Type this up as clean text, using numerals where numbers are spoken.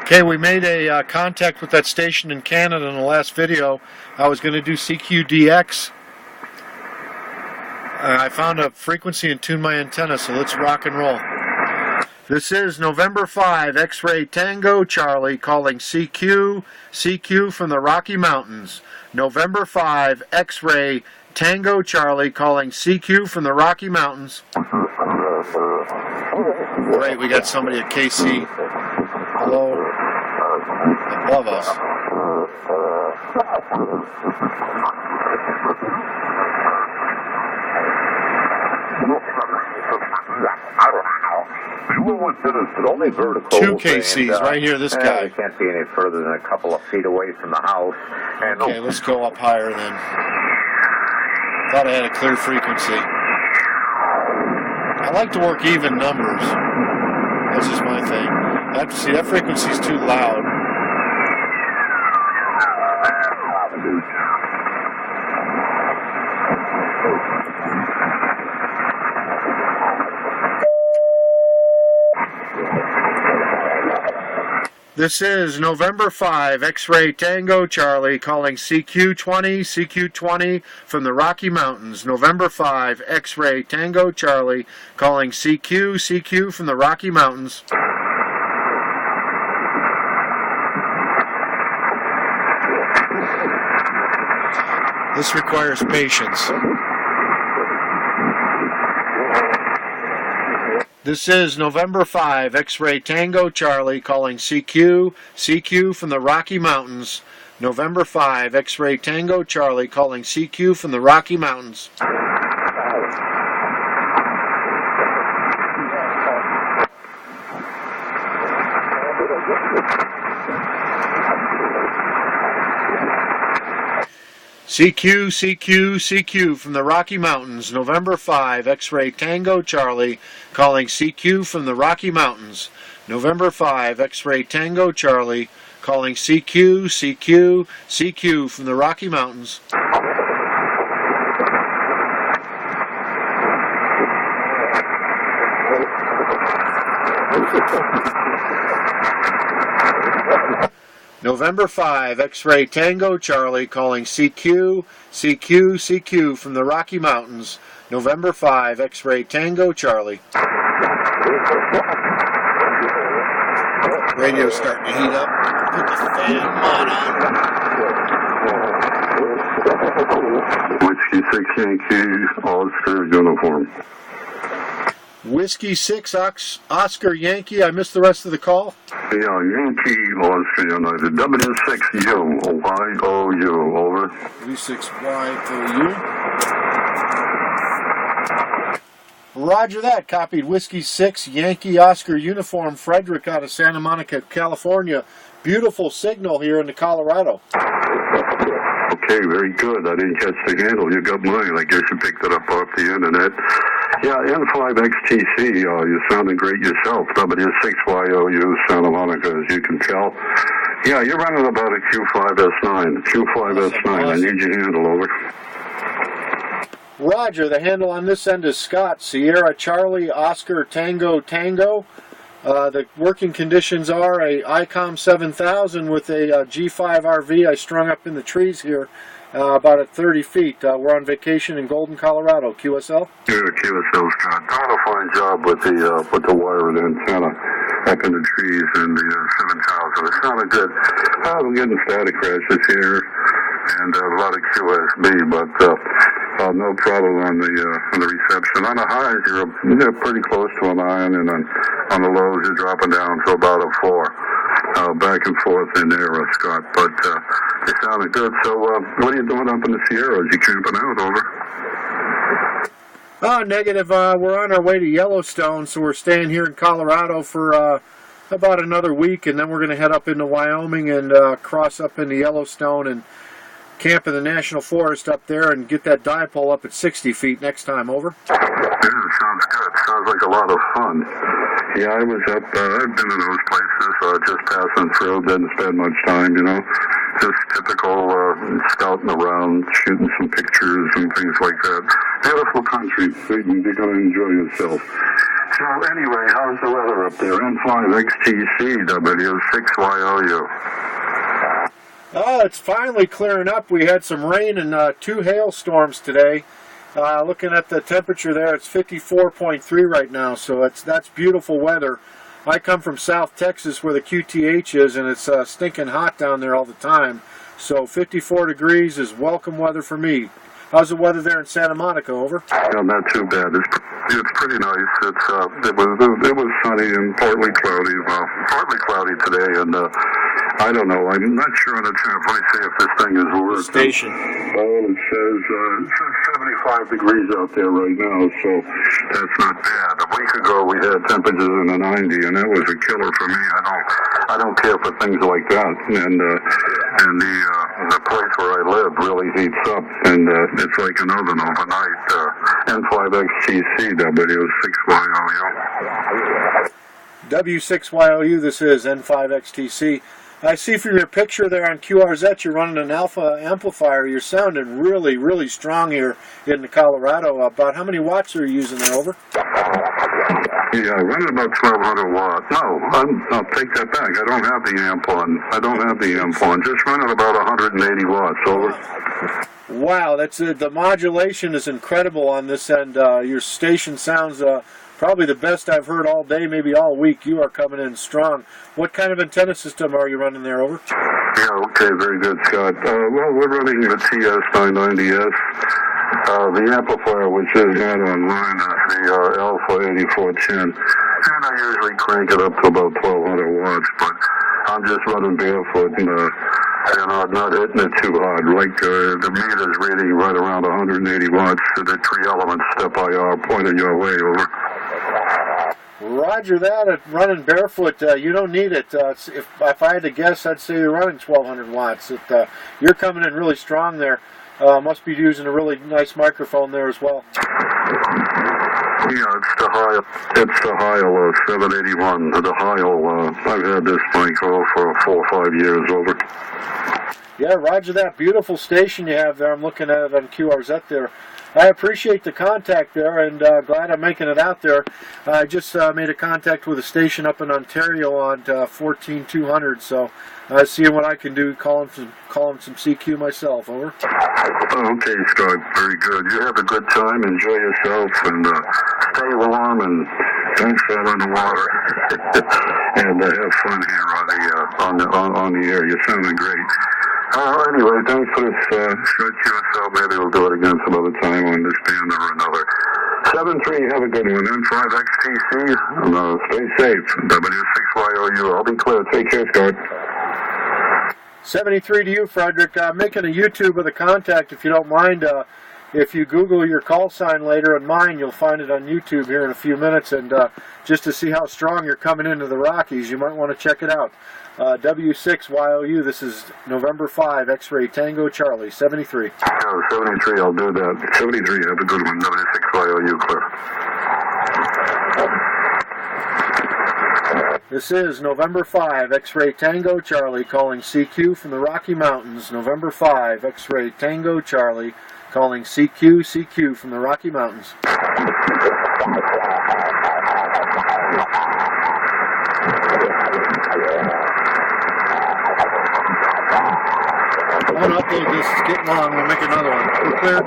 Okay, we made a contact with that station in Canada in the last video. I was going to do CQDX. I found a frequency and tuned my antenna, so let's rock and roll. This is November 5, X-Ray Tango Charlie calling CQ, CQ from the Rocky Mountains. November 5, X-Ray Tango Charlie calling CQ from the Rocky Mountains. Great, we got somebody at KC. Hello. Above us. Only vertical. 2 KCs, right here, this guy. We can't be any further than a couple of feet away from the house. And okay, let's go up higher then. Thought I had a clear frequency. I like to work even numbers. That's just my thing. I have to see, that frequency's too loud. This is November 5, X-Ray Tango Charlie calling CQ20, CQ20 from the Rocky Mountains. November 5, X-Ray Tango Charlie calling CQ, CQ from the Rocky Mountains. This requires patience. This is November 5, X-Ray Tango Charlie calling CQ, CQ from the Rocky Mountains. November 5, X-Ray Tango Charlie calling CQ from the Rocky Mountains. CQ, CQ, CQ from the Rocky Mountains. November 5, X-Ray Tango Charlie calling CQ from the Rocky Mountains. November 5, X-Ray Tango Charlie calling CQ, CQ, CQ from the Rocky Mountains. November 5, X-Ray Tango Charlie calling CQ, CQ, CQ from the Rocky Mountains. November 5, X-Ray Tango Charlie. Radio's starting to heat up. Put the fan mod on. Whiskey 6 Yankee, Oscar uniform. Whiskey 6 Oscar Yankee. I missed the rest of the call. Yeah, Yankee, Oscar United. W6YOU, YOU, over. W6YOU. Roger that. Copied. Whiskey 6 Yankee Oscar uniform. Frederick out of Santa Monica, California. Beautiful signal here in Colorado. Okay, very good. I didn't catch the handle. You got mine. I guess you picked it up off the internet. Yeah, N5XTC, you're sounding great yourself. W6YOU, Santa Monica, as you can tell. Yeah, you're running about a Q5S9. Q5S9. I need your handle, over. Roger, the handle on this end is Scott. Sierra Charlie Oscar Tango Tango. The working conditions are a ICOM 7000 with a G5 RV I strung up in the trees here. About at 30 feet. We're on vacation in Golden, Colorado. QSL? Yeah, QSL, Scott. Doing a fine job with the wire and antenna up in the trees in the 7000. It sounded good. I'm getting static crashes here and a lot of QSB, but no problem on the reception. On the highs, you're pretty close to a 9, and on the lows, you're dropping down to about a 4. Back and forth in there, Scott, but it sounded good. So what are you doing up in the Sierras? You camping out, over? Negative. We're on our way to Yellowstone, so we're staying here in Colorado for about another week, and then we're going to head up into Wyoming and cross up into Yellowstone and camp in the National Forest up there and get that dipole up at 60 feet next time, over. Yeah, sounds good. Sounds like a lot of fun. Yeah, I was up, I've been in those places, just passing through, didn't spend much time, you know. Just typical scouting around, shooting some pictures and things like that. Beautiful country. You're going to enjoy yourself. So anyway, how's the weather up there? N5XTC, W6YOU. Oh, it's finally clearing up. We had some rain and 2 hailstorms today. Looking at the temperature there, it's 54.3 right now, so that's beautiful weather. I come from South Texas where the QTH is, and it's stinking hot down there all the time. So 54 degrees is welcome weather for me. How's the weather there in Santa Monica? Over. No, not too bad. It's pretty nice. It was sunny and partly cloudy. Well, partly cloudy today, and I don't know. I'm not sure on the temp. Let me see if this thing is working. Station. Oh, it says 75 degrees out there right now, so that's not bad. A week ago we had temperatures in the 90, and that was a killer for me. I don't care for things like that, and the place where I live really heats up, and it's like an oven overnight. N5XTC, W6YOU. W6YOU, this is N5XTC. I see from your picture there on QRZ you're running an alpha amplifier. You're sounding really, really strong here in Colorado. About how many watts are you using there? Over? Yeah, running about 1,200 watts. No, I'll take that back. I don't have the amp on. Just running about 180 watts. Over. Wow, that's the modulation is incredible on this end. Your station sounds probably the best I've heard all day, maybe all week. You are coming in strong. What kind of antenna system are you running there? Over? Yeah, okay, very good, Scott. Well, we're running the TS990S. The amplifier, which is not online, is the Alpha 8410. And I usually crank it up to about 1,200 watts, but I'm just running barefoot and not hitting it too hard. Like the meter's reading right around 180 watts. The 3 elements step IR pointing your way. Over. Roger that. Running barefoot, you don't need it. If I had to guess, I'd say you're running 1,200 watts. You're coming in really strong there. Must be using a really nice microphone there as well. Yeah, it's the Heil 781. The Heil, I've had this mic for 4 or 5 years. Over. Yeah, roger that. Beautiful station you have there. I'm looking at it on QRZ there. I appreciate the contact there, and glad I'm making it out there. I just made a contact with a station up in Ontario on 14200, so seeing what I can do, calling some CQ myself. Over. Okay, Scott. Very good. You have a good time. Enjoy yourself, and stay warm, and don't fall in the water. And have fun here on the air. You're sounding great. Anyway, thanks for this short yourself. Maybe we'll do it again some other time on this band or another. 7-3, have a good one. N5XTC, stay safe. W6YOU. I'll be clear. Take care, Scott. 73 to you, Frederick. I'm making a YouTube of the contact, if you don't mind. If you Google your call sign later and mine, you'll find it on YouTube here in a few minutes. And just to see how strong you're coming into the Rockies, you might want to check it out. W6YOU, this is November 5, X-Ray Tango Charlie, 73. Oh, 73, I'll do that. 73, have a good one. W6YOU, clear. This is November 5, X-Ray Tango Charlie, calling CQ from the Rocky Mountains. November 5, X-Ray Tango Charlie, calling CQ from the Rocky Mountains. I want to upload this. It's getting long. We'll make another one. We're clear.